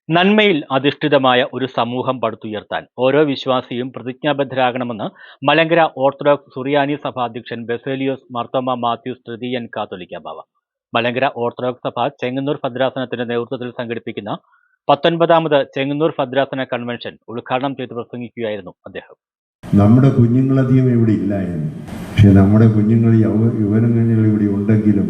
നന്മയിൽ അധിഷ്ഠിതമായ ഒരു സമൂഹം പടുത്തുയർത്താൻ ഓരോ വിശ്വാസിയും പ്രതിജ്ഞാബദ്ധരാകണമെന്ന് മലങ്കര ഓർത്തഡോക്സ് സുറിയാനി സഭാധ്യക്ഷൻ ബസേലിയോസ് മാർത്തോമ മാത്യൂസ് തൃതീയൻ കാത്തോലിക്ക ബാവ. മലങ്കര ഓർത്തഡോക്സ് സഭ ചെങ്ങന്നൂർ ഭദ്രാസനത്തിന്റെ നേതൃത്വത്തിൽ സംഘടിപ്പിക്കുന്ന 19ാമത് ചെങ്ങന്നൂർ ഭദ്രാസന കൺവെൻഷൻ ഉദ്ഘാടനം ചെയ്ത് പ്രസംഗിക്കുകയായിരുന്നു അദ്ദേഹം. നമ്മുടെ കുഞ്ഞുങ്ങളധികം ഇവിടെ ഇല്ലായിരുന്നു, പക്ഷെ നമ്മുടെ കുഞ്ഞുങ്ങൾ യുവനങ്ങൾ ഇവിടെ ഉണ്ടെങ്കിലും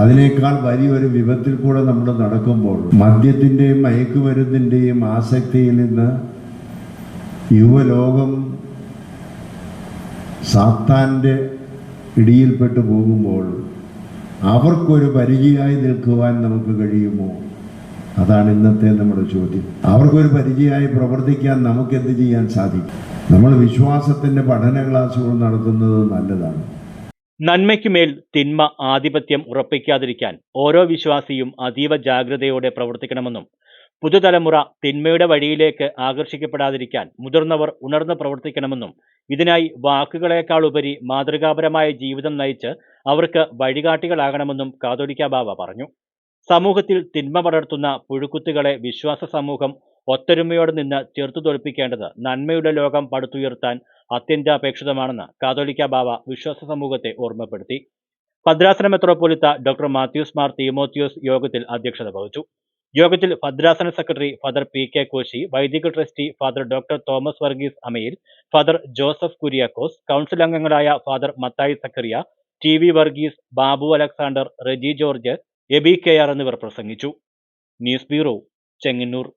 അതിനേക്കാൾ വലിയൊരു വിപത്തിൽ കൂടെ നമ്മൾ നടക്കുമ്പോൾ മദ്യത്തിൻ്റെയും മയക്കുമരുന്നിൻ്റെയും ആസക്തിയിൽ നിന്ന് യുവലോകം സാത്താൻ്റെ ഇടിയിൽപ്പെട്ടു പോകുമ്പോൾ അവർക്കൊരു പരിചയമായി നിൽക്കുവാൻ നമുക്ക് കഴിയുമോ? അതാണ് ഇന്നത്തെ നമ്മുടെ ചോദ്യം. അവർക്കൊരു പരിചയമായി പ്രവർത്തിക്കാൻ നമുക്ക് എന്ത് ചെയ്യാൻ സാധിക്കും? നമ്മൾ വിശ്വാസത്തിൻ്റെ പഠന ക്ലാസ്സുകൾ നടത്തുന്നത് നല്ലതാണ്. നന്മയ്ക്കുമേൽ തിന്മ ആധിപത്യം ഉറപ്പിക്കാതിരിക്കാൻ ഓരോ വിശ്വാസിയും അതീവ ജാഗ്രതയോടെ പ്രവർത്തിക്കണമെന്നും പുതുതലമുറ തിന്മയുടെ വഴിയിലേക്ക് ആകർഷിക്കപ്പെടാതിരിക്കാൻ മുതിർന്നവർ ഉണർന്ന് പ്രവർത്തിക്കണമെന്നും ഇതിനായി വാക്കുകളേക്കാൾ ഉപരി മാതൃകാപരമായ ജീവിതം നയിച്ച് അവർക്ക് വഴികാട്ടികളാകണമെന്നും കാതോലിക്ക ബാവ പറഞ്ഞു. സമൂഹത്തിൽ തിന്മ പടർത്തുന്ന പുഴുക്കുത്തുകളെ വിശ്വാസ സമൂഹം ഒത്തൊരുമയോടെ നിന്ന് ചെറുത്തു തോൽപ്പിക്കേണ്ടത് നന്മയുടെ ലോകം പടുത്തുയർത്താൻ അത്യന്താപേക്ഷിതമാണെന്ന് കാതോലിക്ക ബാവ വിശ്വാസ സമൂഹത്തെ ഓർമ്മപ്പെടുത്തി. ഭദ്രാസന മെത്രോപ്പൊലിത്ത ഡോക്ടർ മാത്യൂസ് മാർ തീമോത്തിയോസ് യോഗത്തിൽ അധ്യക്ഷത വഹിച്ചു. യോഗത്തിൽ ഭദ്രാസന സെക്രട്ടറി ഫാദർ പി.കെ. കോശി, വൈദിക trustee father doctor Thomas Varghese Amayil, father Joseph Kuriakose, council അംഗങ്ങളായ father Mathai Zacharia, T V. Varghese, Babu Alexander, Reji George, Eby K R എന്നിവർ പ്രസംഗിച്ചു. News bureau, Chengannur.